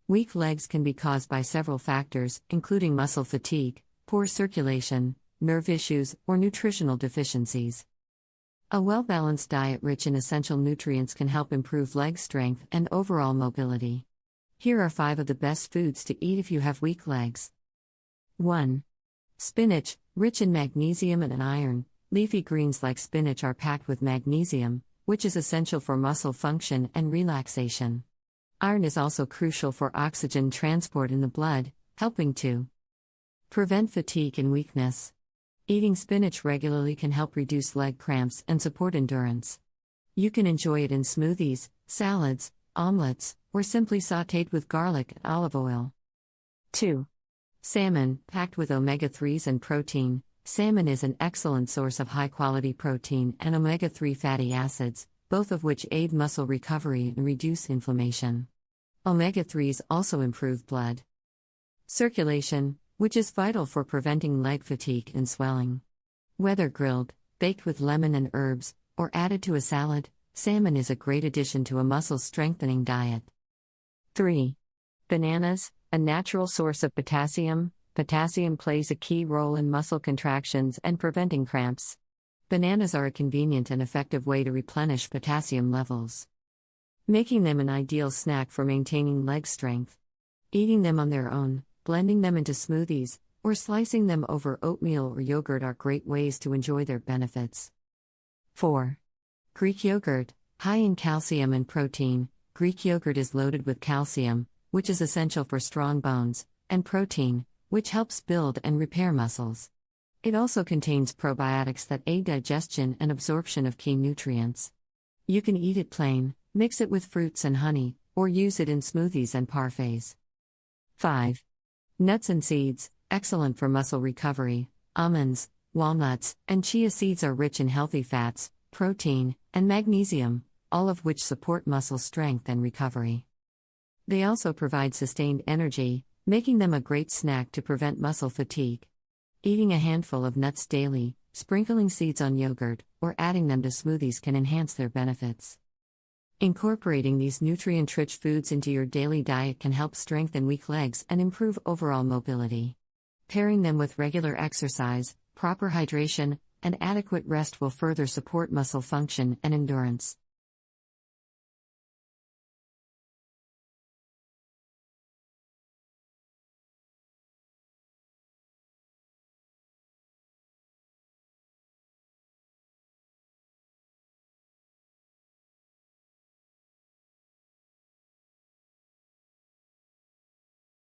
Weak legs can be caused by several factors, including muscle fatigue, poor circulation, nerve issues, or nutritional deficiencies. A well-balanced diet rich in essential nutrients can help improve leg strength and overall mobility. Here are 5 of the best foods to eat if you have weak legs. 1. Spinach, rich in magnesium and iron. Leafy greens like spinach are packed with magnesium, which is essential for muscle function and relaxation. Iron is also crucial for oxygen transport in the blood, helping to prevent fatigue and weakness. Eating spinach regularly can help reduce leg cramps and support endurance. You can enjoy it in smoothies, salads, omelets, or simply sautéed with garlic and olive oil. 2. Salmon, packed with omega-3s and protein. Salmon is an excellent source of high-quality protein and omega-3 fatty acids, both of which aid muscle recovery and reduce inflammation. Omega-3s also improve blood circulation, which is vital for preventing leg fatigue and swelling. Whether grilled, baked with lemon and herbs, or added to a salad, salmon is a great addition to a muscle-strengthening diet. 3. Bananas, a natural source of potassium. Potassium plays a key role in muscle contractions and preventing cramps. Bananas are a convenient and effective way to replenish potassium levels, making them an ideal snack for maintaining leg strength. Eating them on their own, blending them into smoothies, or slicing them over oatmeal or yogurt are great ways to enjoy their benefits. 4. Greek yogurt, high in calcium and protein. Greek yogurt is loaded with calcium, which is essential for strong bones, and protein, which helps build and repair muscles. It also contains probiotics that aid digestion and absorption of key nutrients. You can eat it plain, mix it with fruits and honey, or use it in smoothies and parfaits. 5. Nuts and seeds, excellent for muscle recovery. Almonds, walnuts, and chia seeds are rich in healthy fats, protein, and magnesium, all of which support muscle strength and recovery. They also provide sustained energy, making them a great snack to prevent muscle fatigue. Eating a handful of nuts daily, sprinkling seeds on yogurt, or adding them to smoothies can enhance their benefits. Incorporating these nutrient-rich foods into your daily diet can help strengthen weak legs and improve overall mobility. Pairing them with regular exercise, proper hydration, and adequate rest will further support muscle function and endurance.